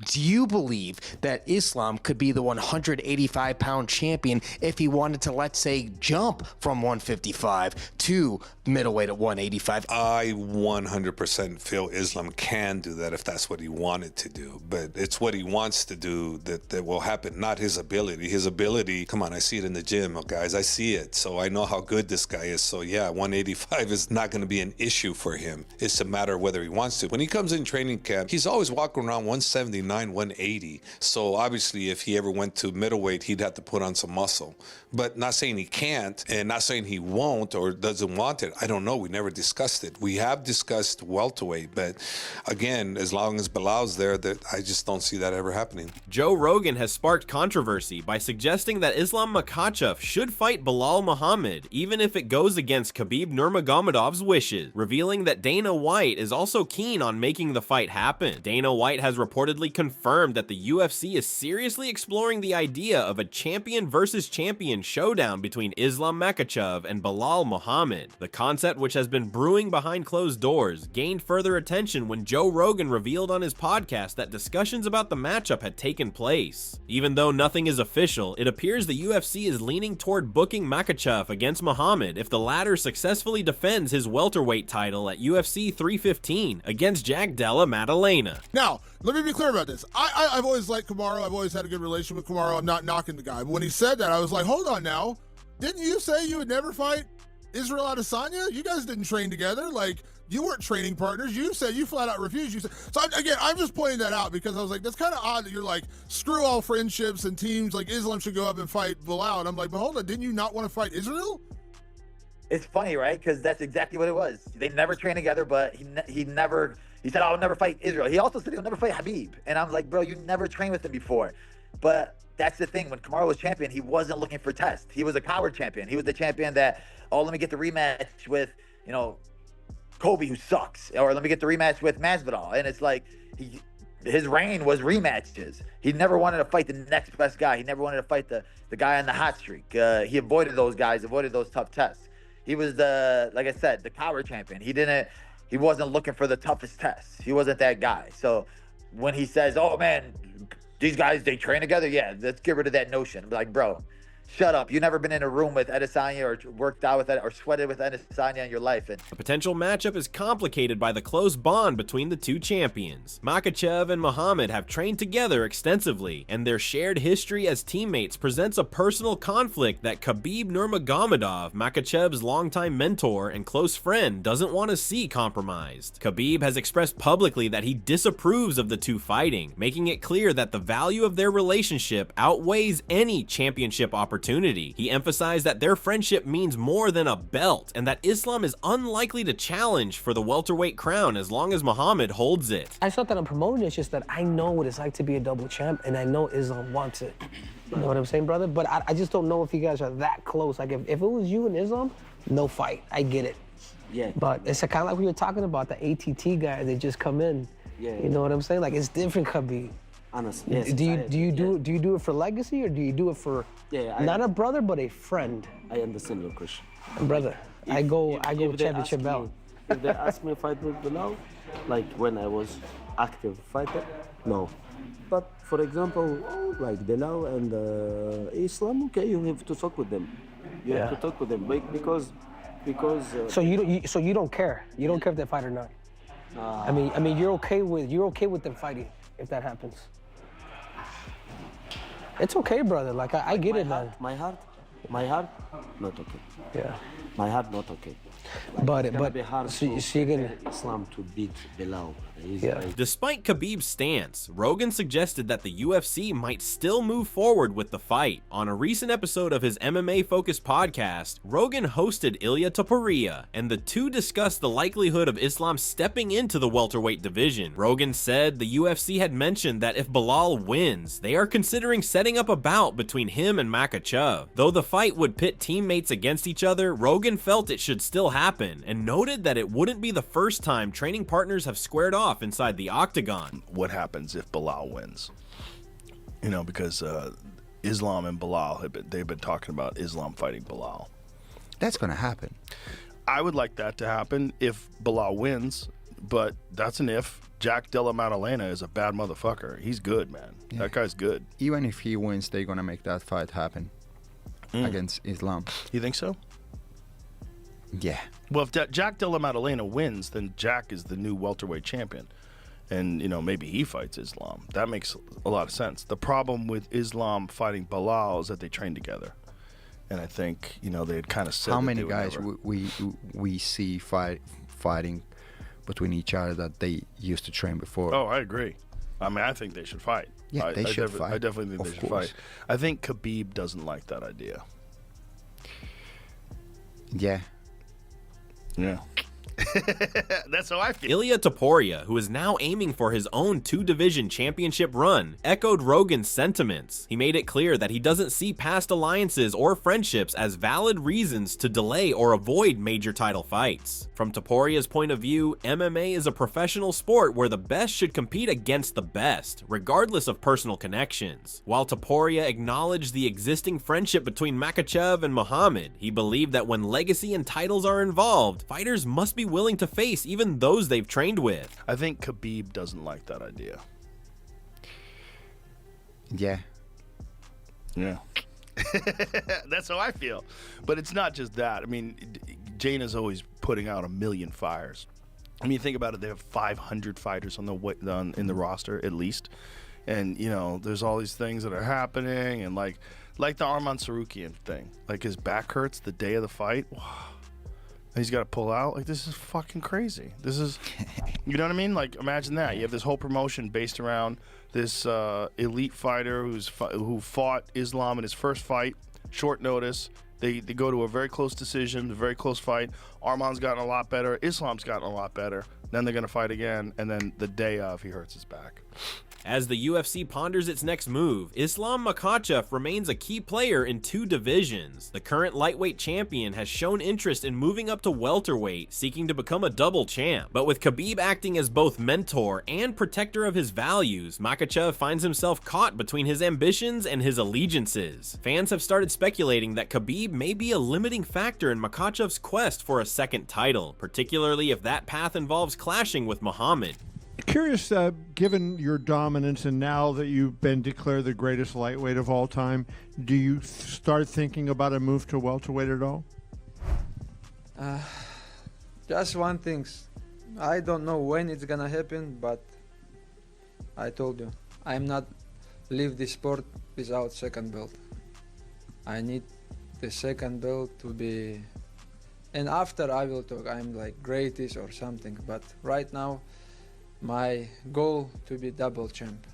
Do you believe that Islam could be the 185-pound champion if he wanted to, let's say, jump from 155 to middleweight at 185? I 100% feel Islam can do that if that's what he wanted to do. But it's what he wants to do that will happen, not his ability. His ability, come on, I see it in the gym, guys. I see it. So I know how good this guy is. So yeah, 185 is not going to be an issue for him. It's a matter of whether he wants to. When he comes in training camp, he's always walking around 179, 180. So obviously if he ever went to middleweight, he'd have to put on some muscle. But not saying he can't and not saying he won't or doesn't want it. I don't know. We never discussed it. We have discussed welterweight, but again, as long as Belal's there, that I just don't see that ever happening. Joe Rogan has sparked controversy by suggesting that Islam Makhachev should fight Belal Muhammad, even if it goes against Khabib Nurmagomedov's wishes, revealing that Dana White is also keen on making the fight happen. Dana White has reportedly confirmed that the UFC is seriously exploring the idea of a champion versus champion showdown between Islam Makhachev and Belal Muhammad. The concept, which has been brewing behind closed doors, gained further attention when Joe Rogan revealed on his podcast that discussions about the matchup had taken place. Even though nothing is official, it appears the UFC is leaning toward booking Makhachev against Muhammad if the latter successfully defends his welterweight title at UFC 315 against Jack Della Maddalena. Now, let me be clear about this. I've always liked Kamaru. I've always had a good relation with Kamaru. I'm not knocking the guy. But when he said that, I was like, hold on now. Didn't you say you would never fight Israel Adesanya? You guys didn't train together. Like, you weren't training partners. You said you flat out refused. You said, so I'm just pointing that out because I was like, that's kind of odd that you're like, screw all friendships and teams. Like, Islam should go up and fight Belal. And I'm like, but hold on, didn't you not want to fight Israel? It's funny, right? Because that's exactly what it was. They never trained together, but he said, I'll never fight Israel. He also said he'll never fight Khabib. And I'm like, bro, you never trained with him before. But that's the thing. When Kamaru was champion, he wasn't looking for tests. He was a coward champion. He was the champion that, oh, let me get the rematch with, you know, Kobe, who sucks. Or let me get the rematch with Masvidal. And it's like, his reign was rematches. He never wanted to fight the next best guy. He never wanted to fight the guy on the hot streak. He avoided those guys, avoided those tough tests. He was like I said, the coward champion. He wasn't looking for the toughest tests. He wasn't that guy. So when he says, oh man, these guys, they train together. Yeah, let's get rid of that notion. Be like, bro, shut up. You've never been in a room with Adesanya or worked out with it or sweated with Adesanya in your life. And the potential matchup is complicated by the close bond between the two champions. Makhachev and Muhammad have trained together extensively, and their shared history as teammates presents a personal conflict that Khabib Nurmagomedov, Makhachev's longtime mentor and close friend, doesn't want to see compromised. Khabib has expressed publicly that he disapproves of the two fighting, making it clear that the value of their relationship outweighs any championship opportunity. He emphasized that their friendship means more than a belt and that Islam is unlikely to challenge for the welterweight crown as long as Muhammad holds it. I thought that I'm promoting it, it's just that I know what it's like to be a double champ and I know Islam wants it. You know what I'm saying, brother? But I just don't know if you guys are that close. Like if it was you and Islam, no fight. I get it. Yeah. But it's kind of like we were talking about, the ATT guys, they just come in. Yeah. You know what I'm saying? Like it's different, Khabib. Honestly, yes. Do you do it for legacy or do you do it for not a brother but a friend? I understand your question. Brother, I go championship belt. If they ask me to fight with Belal, like when I was active fighter, no. But for example, like Belal and Islam, okay, you have to talk with them. You have to talk with them because. So you don't care. You don't care if they fight or not. I mean you're okay with them fighting if that happens. It's okay, brother. Like I get it, man. My heart, not okay. Yeah. My heart not okay. Like, it's gonna be hard so you're gonna Islam to beat Belal. Yeah. Despite Khabib's stance, Rogan suggested that the UFC might still move forward with the fight. On a recent episode of his MMA-focused podcast, Rogan hosted Ilia Topuria, and the two discussed the likelihood of Islam stepping into the welterweight division. Rogan said the UFC had mentioned that if Belal wins, they are considering setting up a bout between him and Makhachev. Though the fight would pit teammates against each other, Rogan felt it should still happen, and noted that it wouldn't be the first time training partners have squared off inside the octagon. What happens if Belal wins? You know, because Islam and Belal they've been talking about Islam fighting Belal. That's going to happen. I would like that to happen if Belal wins, but that's an if. Jack Della Maddalena is a bad motherfucker. He's good, man. Yeah. That guy's good. Even if he wins, they're gonna make that fight happen against Islam. You think so? Yeah. Well, if Jack Della Maddalena wins, then Jack is the new welterweight champion. And, you know, maybe he fights Islam. That makes a lot of sense. The problem with Islam fighting Belal is that they train together. And I think, you know, they had kind of said How that many they would guys never. we see fighting between each other that they used to train before? Oh, I agree. I mean, I think they should fight. Yeah, they should fight. I definitely think Of they should course. fight. I think Khabib doesn't like that idea. Yeah. Yeah. That's how I feel. Ilia Topuria, who is now aiming for his own 2-division championship run, echoed Rogan's sentiments. He made it clear that he doesn't see past alliances or friendships as valid reasons to delay or avoid major title fights. From Topuria's point of view, MMA is a professional sport where the best should compete against the best, regardless of personal connections. While Topuria acknowledged the existing friendship between Makhachev and Muhammad, he believed that when legacy and titles are involved, fighters must be willing to face even those they've trained with. I think Khabib doesn't like that idea. Yeah. Yeah. That's how I feel. But it's not just that. I mean, Jaina's always putting out a million fires. I mean, think about it. They have 500 fighters in the roster at least. And, you know, there's all these things that are happening. And like the Arman Sarukian thing. Like his back hurts the day of the fight. Wow. He's got to pull out. Like, this is fucking crazy. This is, you know what I mean? Like, imagine that. You have this whole promotion based around this elite fighter who fought Islam in his first fight, short notice. They go to a very close decision, a very close fight. Arman's gotten a lot better. Islam's gotten a lot better. Then they're going to fight again, and then the day of, he hurts his back. As the UFC ponders its next move, Islam Makhachev remains a key player in 2 divisions. The current lightweight champion has shown interest in moving up to welterweight, seeking to become a double champ. But with Khabib acting as both mentor and protector of his values, Makhachev finds himself caught between his ambitions and his allegiances. Fans have started speculating that Khabib may be a limiting factor in Makhachev's quest for a second title, particularly if that path involves clashing with Muhammad. Curious, given your dominance and now that you've been declared the greatest lightweight of all time, do you start thinking about a move to welterweight at all? Just one thing. I don't know when it's gonna happen, but I told you, I'm not leave this sport without second belt. I need the second belt to be, and after I will talk, I'm like greatest or something, but right now, my goal to be double champ.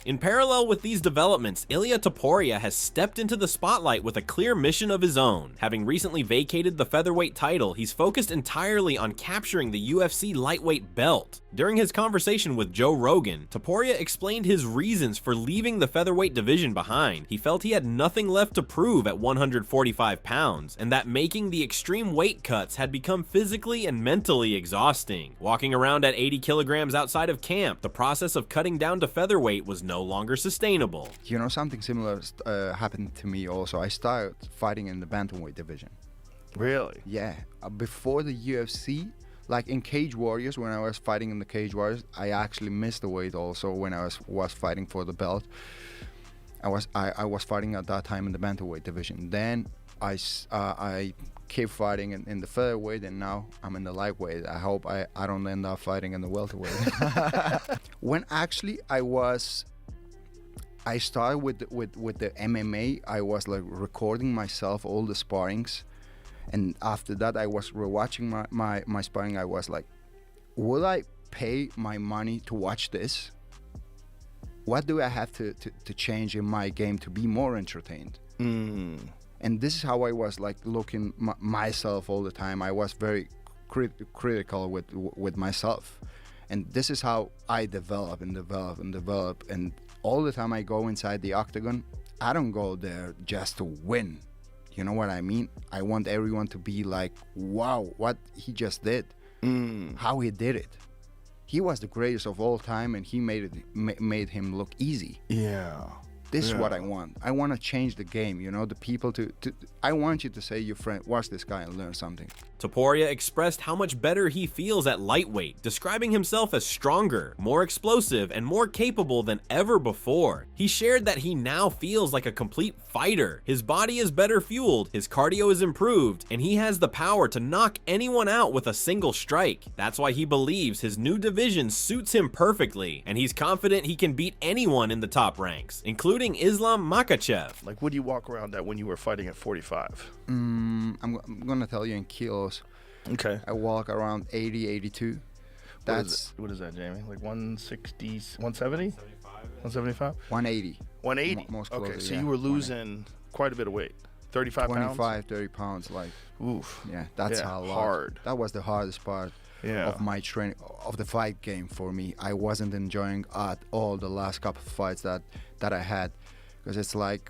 In parallel with these developments, Ilia Topuria has stepped into the spotlight with a clear mission of his own. Having recently vacated the featherweight title, he's focused entirely on capturing the UFC lightweight belt. During his conversation with Joe Rogan, Topuria explained his reasons for leaving the featherweight division behind. He felt he had nothing left to prove at 145 pounds, and that making the extreme weight cuts had become physically and mentally exhausting. Walking around at 80 kilograms outside of camp, the process of cutting down to featherweight was no longer sustainable. You know, something similar happened to me also. I started fighting in the bantamweight division. Really? Yeah. Before the UFC, like in Cage Warriors, when I was fighting in the Cage Warriors, I actually missed the weight also when I was fighting for the belt. I was fighting at that time in the bantamweight division. Then I kept fighting in the featherweight, and now I'm in the lightweight. I hope I don't end up fighting in the welterweight. When actually I started with the MMA, I was like recording myself all the sparrings, and after that I was rewatching my sparring. I was like, will I pay my money to watch this? What do I have to change in my game to be more entertained? And this is how I was like looking myself all the time. I was very critical with myself, and this is how I develop. And all the time I go inside the octagon, I don't go there just to win. You know what I mean? I want everyone to be like, wow, what he just did, how he did it. He was the greatest of all time, and he made him look easy. Yeah. This is what I want. I want to change the game, you know, the people to I want you to say, your friend, watch this guy and learn something. Topuria expressed how much better he feels at lightweight, describing himself as stronger, more explosive, and more capable than ever before. He shared that he now feels like a complete fighter. His body is better fueled, his cardio is improved, and he has the power to knock anyone out with a single strike. That's why he believes his new division suits him perfectly, and he's confident he can beat anyone in the top ranks, including Islam Makhachev. Like, what do you walk around at when you were fighting at 45? I'm gonna tell you in kilos. Okay. I walk around 80, 82. What is that, Jamie? Like 160, 170? 175? 180. 180? Most okay, closely, so yeah, you were losing quite a bit of weight. 35 pounds? 25, 30 pounds, like. Oof. Yeah, that's a lot. Hard. That was the hardest part of my training, of the fight game for me. I wasn't enjoying at all the last couple of fights that I had, because it's like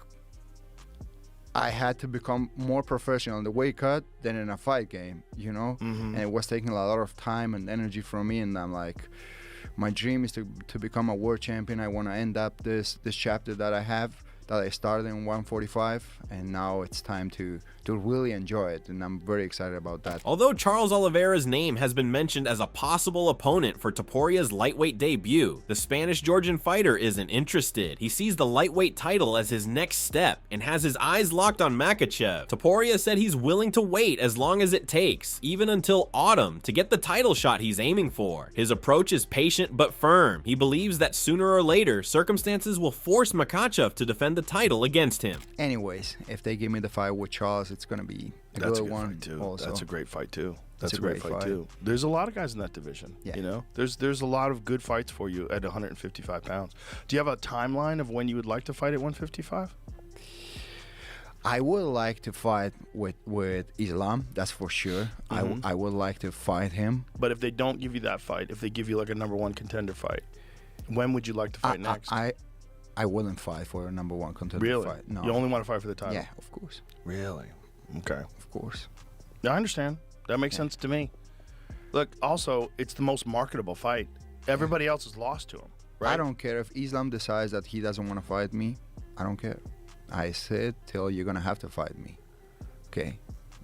I had to become more professional in the weight cut than in a fight game, you know? And it was taking a lot of time and energy from me, and I'm like, my dream is to become a world champion. I want to end up this chapter that I started in 145, and now it's time to really enjoy it, and I'm very excited about that. Although Charles Oliveira's name has been mentioned as a possible opponent for Topuria's lightweight debut, the Spanish-Georgian fighter isn't interested. He sees the lightweight title as his next step and has his eyes locked on Makhachev. Topuria said he's willing to wait as long as it takes, even until autumn, to get the title shot he's aiming for. His approach is patient but firm. He believes that sooner or later, circumstances will force Makhachev to defend the title against him. Anyways, if they give me the fight with Charles, it's going to be a good one fight too. also. That's a great fight too. That's a great fight too. There's a lot of guys in that division. Yeah. You know, there's a lot of good fights for you at 155 pounds. Do you have a timeline of when you would like to fight at 155? I would like to fight with Islam, that's for sure. I would like to fight him. But if they don't give you that fight, if they give you like a #1 contender fight, when would you like to fight next? I wouldn't fight for a #1 contender really? fight. No. You only want to fight for the title? Yeah, of course. Really? Okay. Of course. I understand. That makes sense to me. Look, also, it's the most marketable fight. Everybody else is lost to him, right? I don't care if Islam decides that he doesn't want to fight me. I don't care. I said till you're going to have to fight me. Okay?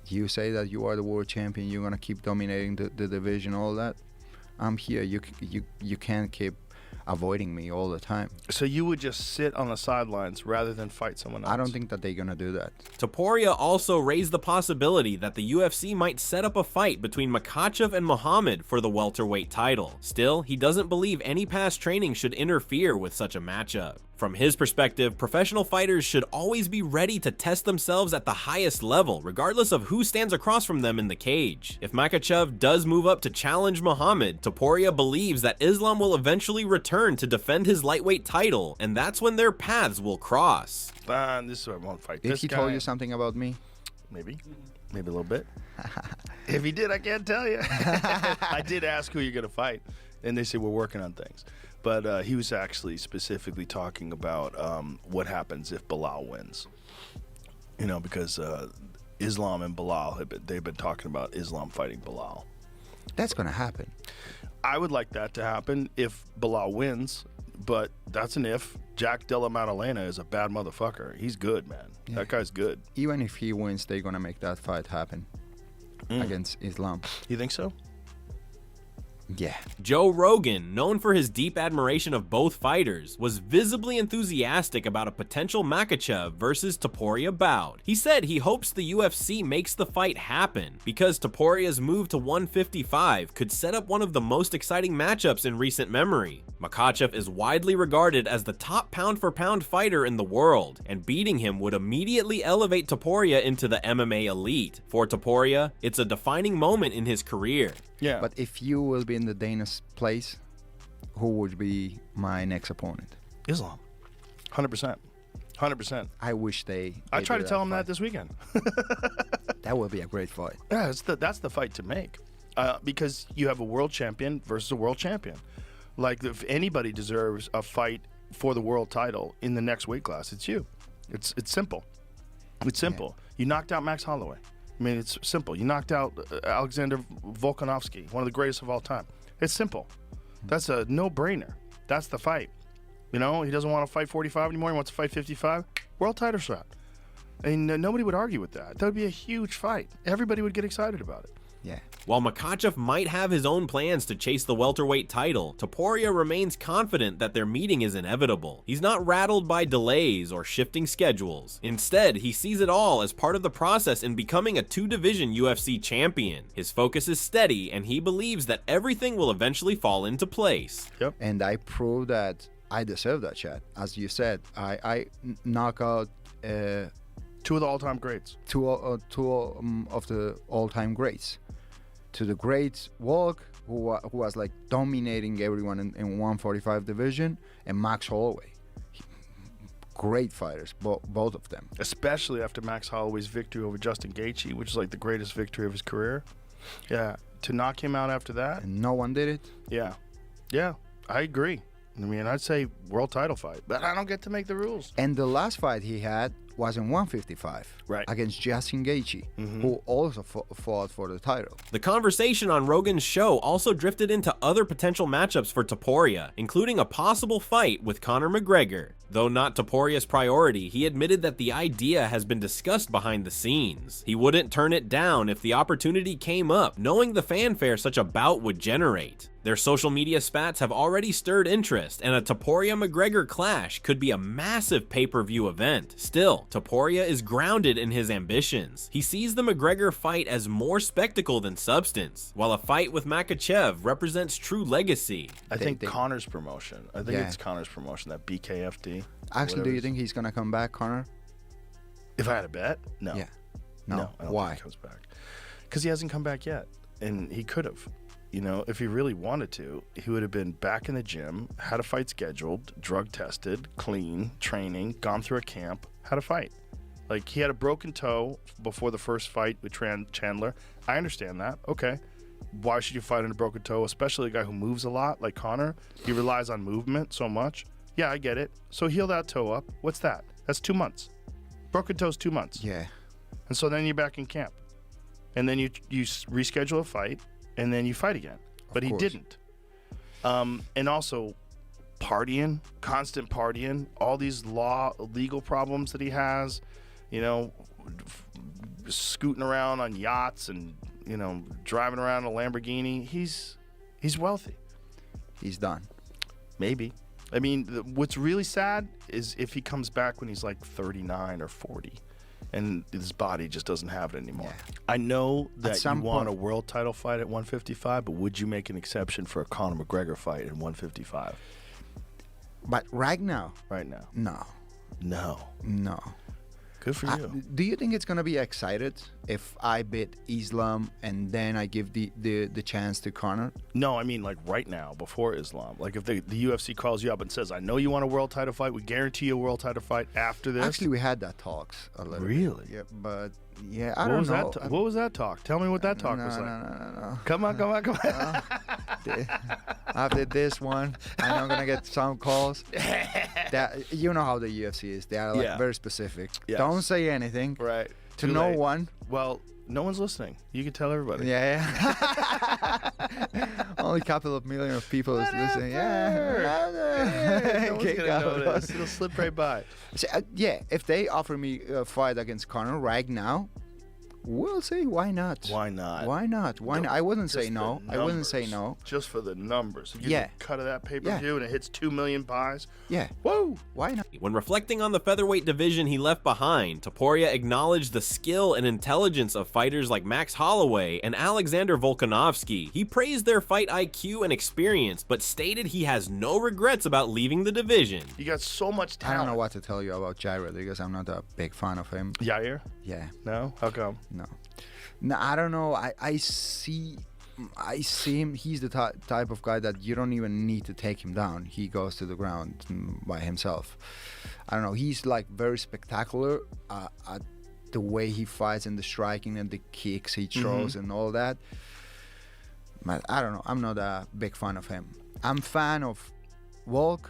You say that you are the world champion, you're going to keep dominating the division, all that. I'm here. You can't keep avoiding me all the time. So you would just sit on the sidelines rather than fight someone else? I don't think that they're gonna do that. Topuria also raised the possibility that the UFC might set up a fight between Makhachev and Muhammad for the welterweight title. Still, he doesn't believe any past training should interfere with such a matchup. From his perspective, professional fighters should always be ready to test themselves at the highest level, regardless of who stands across from them in the cage. If Makhachev does move up to challenge Muhammad, Topuria believes that Islam will eventually return to defend his lightweight title, and that's when their paths will cross. This is why I won't fight Did this he guy. told you something about me? Maybe a little bit. If he did, I can't tell you. I did ask who you're gonna fight, and they said we're working on things. But he was actually specifically talking about what happens if Belal wins. You know, because Islam and Belal they've been talking about Islam fighting Belal. That's gonna happen. I would like that to happen if Belal wins, but that's an if. Jack Della Maddalena is a bad motherfucker. He's good, man. Yeah. That guy's good. Even if he wins, they're gonna make that fight happen against Islam. You think so? Yeah. Joe Rogan, known for his deep admiration of both fighters, was visibly enthusiastic about a potential Makhachev versus Topuria bout. He said he hopes the UFC makes the fight happen because Topuria's move to 155 could set up one of the most exciting matchups in recent memory. Makhachev is widely regarded as the top pound-for-pound fighter in the world, and beating him would immediately elevate Topuria into the MMA elite. For Topuria, it's a defining moment in his career. Yeah. But if you will be in the Dana's place, who would be my next opponent? Islam. 100%. 100%. I wish they I tried to tell him fight. that this weekend. That would be a great fight. Yeah, that's the fight to make. Because you have a world champion versus a world champion. Like, if anybody deserves a fight for the world title in the next weight class, it's you. It's simple. It's simple. Yeah. You knocked out Max Holloway. I mean, it's simple. You knocked out Alexander Volkanovski, one of the greatest of all time. It's simple. That's a no-brainer. That's the fight. You know, he doesn't want to fight 45 anymore. He wants to fight 55. World title shot. And nobody would argue with that. That would be a huge fight. Everybody would get excited about it. Yeah. While Makhachev might have his own plans to chase the welterweight title, Topuria remains confident that their meeting is inevitable. He's not rattled by delays or shifting schedules. Instead, he sees it all as part of the process in becoming a two-division UFC champion. His focus is steady, and he believes that everything will eventually fall into place. Yep. And I proved that I deserve that shot. As you said, I knock out two of the all-time greats. Two of the all-time greats. To the greats, Volk, who was like dominating everyone in 145 division, and Max Holloway. Great fighters, both of them. Especially after Max Holloway's victory over Justin Gaethje, which is like the greatest victory of his career. Yeah, to knock him out after that. And no one did it. Yeah, I agree. I mean, I'd say world title fight, but I don't get to make the rules. And the last fight he had was in 155, right, against Justin Gaethje, who also fought for the title. The conversation on Rogan's show also drifted into other potential matchups for Topuria, including a possible fight with Conor McGregor. Though not Topuria's priority, he admitted that the idea has been discussed behind the scenes. He wouldn't turn it down if the opportunity came up, knowing the fanfare such a bout would generate. Their social media spats have already stirred interest, and a Topuria-McGregor clash could be a massive pay-per-view event. Still, Topuria is grounded in his ambitions. He sees the McGregor fight as more spectacle than substance, while a fight with Makhachev represents true legacy. I think Conor's promotion. I think it's Conor's promotion, that BKFD. Actually, do you think he's going to come back, Conor? If I had a bet? No. Yeah. No, I don't Why? think he comes back. Because he hasn't come back yet, and he could have. You know, if he really wanted to, he would have been back in the gym, had a fight scheduled, drug tested, clean, training, gone through a camp, had a fight. Like, he had a broken toe before the first fight with Chandler. I understand that. Okay. Why should you fight on a broken toe, especially a guy who moves a lot like Conor? He relies on movement so much. Yeah, I get it. So heal that toe up. What's that? That's 2 months. Broken toe's 2 months. Yeah. And so then you're back in camp. And then you reschedule a fight. And then you fight again. But he didn't. And also, partying, constant partying, all these legal problems that he has, you know, scooting around on yachts and, you know, driving around a Lamborghini. He's wealthy. He's done. Maybe. I mean, what's really sad is if he comes back when he's like 39 or 40. And his body just doesn't have it anymore. Yeah. I know that you want a world title fight at 155, but would you make an exception for a Conor McGregor fight at 155? But right now? Right now. No. Good for you. Do you think it's going to be excited if I beat Islam and then I give the chance to Conor? No, I mean like right now, before Islam. Like if the UFC calls you up and says, I know you want a world title fight. We guarantee you a world title fight after this. Actually, we had that talks a little Really? bit. Yeah, but yeah, I don't know. What was that talk? Tell me what that talk was like. No. Come on. After this one, I know I'm going to get some calls. That, you know how the UFC is. They are like very specific. Yes. Don't say anything. Right. To Too no late. one. Well, no one's listening. You can tell everybody. Yeah. Only a couple of million of people is listening. Yeah. No one's gonna notice. It'll slip right by. So, yeah, if they offer me a fight against Conor right now, we'll say why not? Why not? I wouldn't say no. I wouldn't say no. Just for the numbers. If you get a cut of that pay-per-view and it hits 2 million buys. Yeah. Whoa. Why not? When reflecting on the featherweight division he left behind, Topuria acknowledged the skill and intelligence of fighters like Max Holloway and Alexander Volkanovski. He praised their fight IQ and experience, but stated he has no regrets about leaving the division. You got so much talent. I don't know what to tell you about Jair because I'm not a big fan of him. Yair? Yeah. No? How come? No, I don't know. I see him. He's the type of guy that you don't even need to take him down. He goes to the ground by himself. I don't know. He's like very spectacular at the way he fights and the striking and the kicks he throws and all that. But I don't know. I'm not a big fan of him. I'm fan of Volk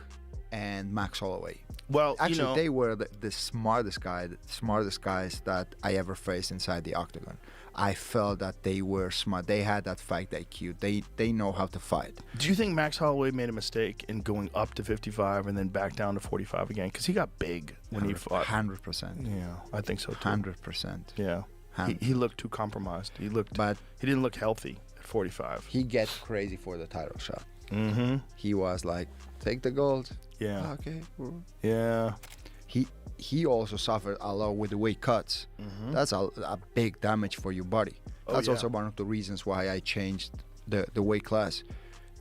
and Max Holloway. Well, Actually, they were the smartest guys that I ever faced inside the octagon. I felt that they were smart. They had that fight IQ. They know how to fight. Do you think Max Holloway made a mistake in going up to 55 and then back down to 45 again? Because he got big when he fought. 100%. Yeah, I think so too. 100%. Yeah. He looked too compromised. He didn't look healthy at 45. He gets crazy for the title shot. Mm-hmm. He was like, take the gold. Yeah. Okay. Yeah. He also suffered a lot with the weight cuts. Mm-hmm. That's a big damage for your body. That's also one of the reasons why I changed the weight class,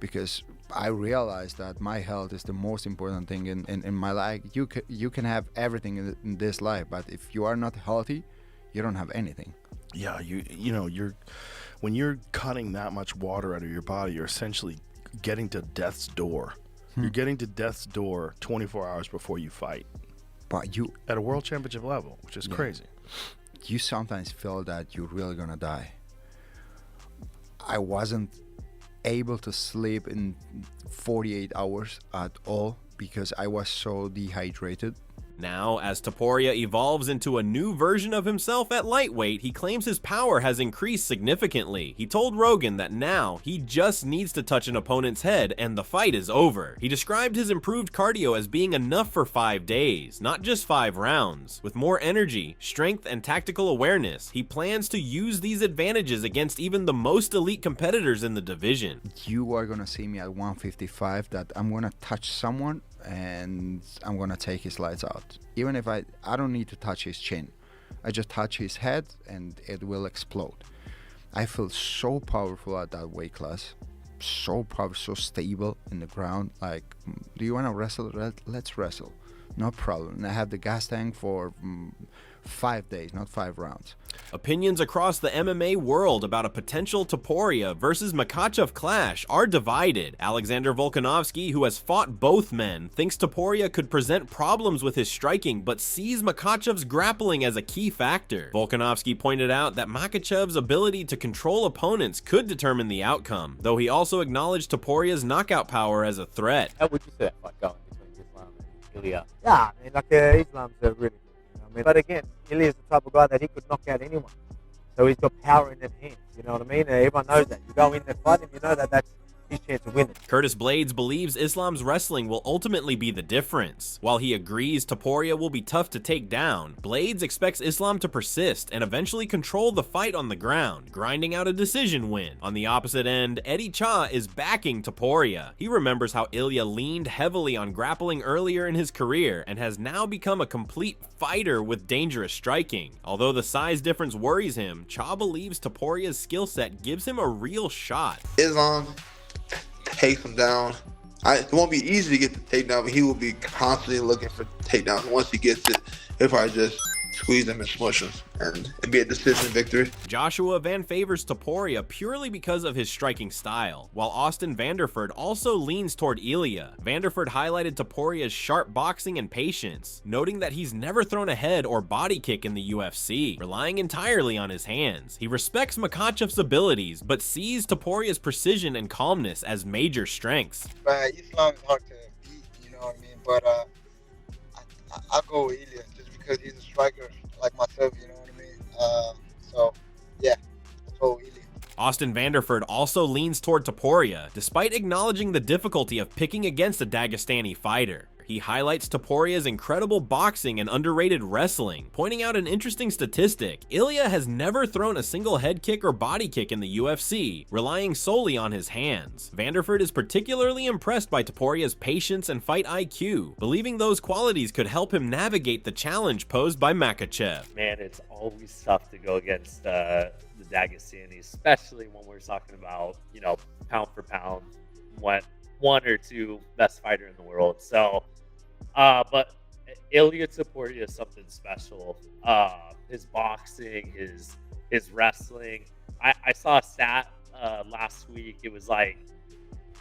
because I realized that my health is the most important thing in my life. You can have everything in this life, but if you are not healthy, you don't have anything. Yeah, when you're cutting that much water out of your body, you're essentially getting to death's door. You're getting to death's door 24 hours before you fight. But you at a world championship level, which is crazy. You sometimes feel that you're really gonna die. I wasn't able to sleep in 48 hours at all because I was so dehydrated. Now, as Topuria evolves into a new version of himself at lightweight, he claims his power has increased significantly. He told Rogan that now he just needs to touch an opponent's head and the fight is over. He described his improved cardio as being enough for 5 days, not just 5 rounds. With more energy, strength, and tactical awareness, he plans to use these advantages against even the most elite competitors in the division. You are gonna see me at 155 that I'm gonna touch someone and I'm gonna take his lights out. Even if I don't need to touch his chin, I just touch his head and it will explode. I feel so powerful at that weight class, so powerful, so stable in the ground. Like, do you want to wrestle? Let's wrestle, no problem. And I have the gas tank for 5 days, not 5 rounds. Opinions across the MMA world about a potential Topuria versus Makhachev clash are divided. Alexander Volkanovski, who has fought both men, thinks Topuria could present problems with his striking, but sees Makhachev's grappling as a key factor. Volkanovski pointed out that Makhachev's ability to control opponents could determine the outcome, though he also acknowledged Topuria's knockout power as a threat. How would you say that fight going between Islam and Ilia? Yeah, I mean, Islam's really good. But again, Ilia's the type of guy that he could knock out anyone. So he's got power in his hands, you know what I mean? Everyone knows that. You go in there fight him, you know that that's his chance of winning. Curtis Blaydes believes Islam's wrestling will ultimately be the difference. While he agrees Topuria will be tough to take down, Blaydes expects Islam to persist and eventually control the fight on the ground, grinding out a decision win. On the opposite end, Eddie Cha is backing Topuria. He remembers how Ilia leaned heavily on grappling earlier in his career and has now become a complete fighter with dangerous striking. Although the size difference worries him, Cha believes Topuria's skill set gives him a real shot. Islam takes him down. It won't be easy to get the takedown, but he will be constantly looking for takedowns. Once he gets it, he'll probably just squeeze him and smush him, and it'd be a decision victory. Joshua Van favors Topuria purely because of his striking style, while Austin Vanderford also leans toward Ilia. Vanderford highlighted Topuria's sharp boxing and patience, noting that he's never thrown a head or body kick in the UFC, relying entirely on his hands. He respects Makhachev's abilities, but sees Topuria's precision and calmness as major strengths. Islam is hard to beat, you know what I mean? But I'll go with Ilia just because he's a striker like myself, you know what I mean? So, yeah, I'll go with Ilia. Austin Vanderford also leans toward Topuria, despite acknowledging the difficulty of picking against a Dagestani fighter. He highlights Topuria's incredible boxing and underrated wrestling, pointing out an interesting statistic. Ilia has never thrown a single head kick or body kick in the UFC, relying solely on his hands. Vanderford is particularly impressed by Topuria's patience and fight IQ, believing those qualities could help him navigate the challenge posed by Makhachev. Man, it's always tough to go against the Dagestani, especially when we're talking about, you know, pound for pound, one or two best fighter in the world. So, but Ilia Topuria is something special. His boxing, his wrestling. I saw a stat last week. It was like,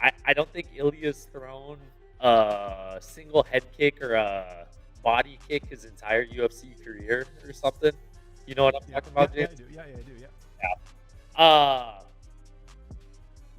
I don't think Ilia's thrown a single head kick or a body kick his entire UFC career or something. You know what I'm talking about, James? Yeah, I do. Yeah.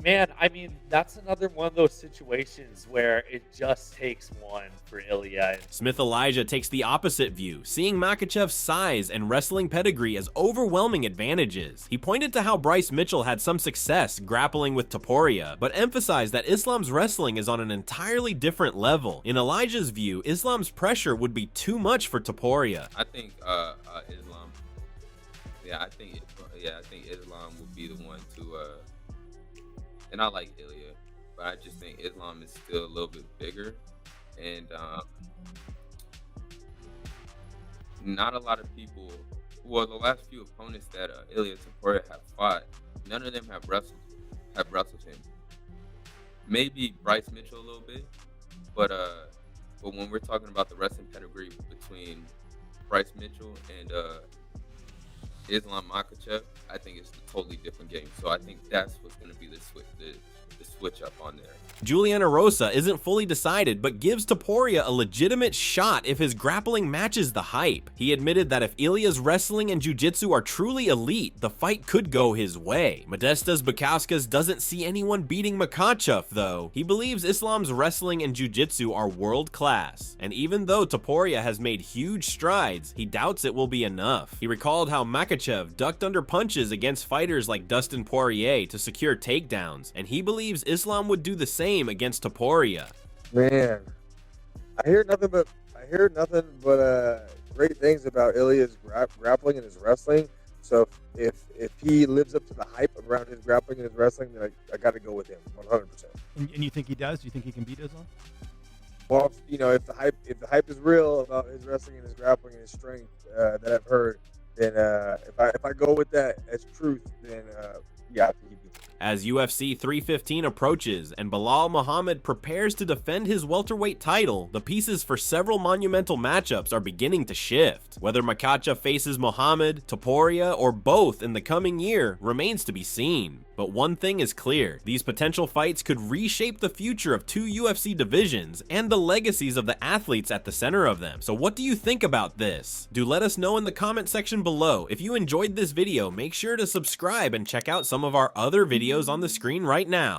Man, I mean, that's another one of those situations where it just takes one for Ilia. Smith Elijah takes the opposite view, seeing Makhachev's size and wrestling pedigree as overwhelming advantages. He pointed to how Bryce Mitchell had some success grappling with Topuria, but emphasized that Islam's wrestling is on an entirely different level. In Elijah's view, Islam's pressure would be too much for Topuria. I think Islam. I think Islam would be the one to. And I like Ilia, but I just think Islam is still a little bit bigger, and not a lot of people. Well, the last few opponents that Ilia Topuria have fought, none of them have wrestled him. Maybe Bryce Mitchell a little bit, but when we're talking about the wrestling pedigree between Bryce Mitchell and Islam Makhachev, I think it's a totally different game. So I think that's what's going to be the switch up on there. Juliana Rosa isn't fully decided, but gives Topuria a legitimate shot if his grappling matches the hype. He admitted that if Ilia's wrestling and jiu-jitsu are truly elite, the fight could go his way. Modestas Bukauskas doesn't see anyone beating Makhachev, though. He believes Islam's wrestling and jiu-jitsu are world-class, and even though Topuria has made huge strides, he doubts it will be enough. He recalled how Makhachev ducked under punches against fighters like Dustin Poirier to secure takedowns, and he believes Islam would do the same against Topuria. Man, I hear nothing but great things about Ilia's grappling and his wrestling. So if he lives up to the hype around his grappling and his wrestling, then I got to go with him 100%. And you think he does? Do you think he can beat Islam? Well, if the hype is real about his wrestling and his grappling and his strength that I've heard, then if I go with that as truth, then yeah, I think he beats him. As UFC 315 approaches and Belal Muhammad prepares to defend his welterweight title, the pieces for several monumental matchups are beginning to shift. Whether Makhachev faces Muhammad, Topuria, or both in the coming year remains to be seen. But one thing is clear, these potential fights could reshape the future of two UFC divisions and the legacies of the athletes at the center of them. So what do you think about this? Do let us know in the comment section below. If you enjoyed this video, make sure to subscribe and check out some of our other videos on the screen right now.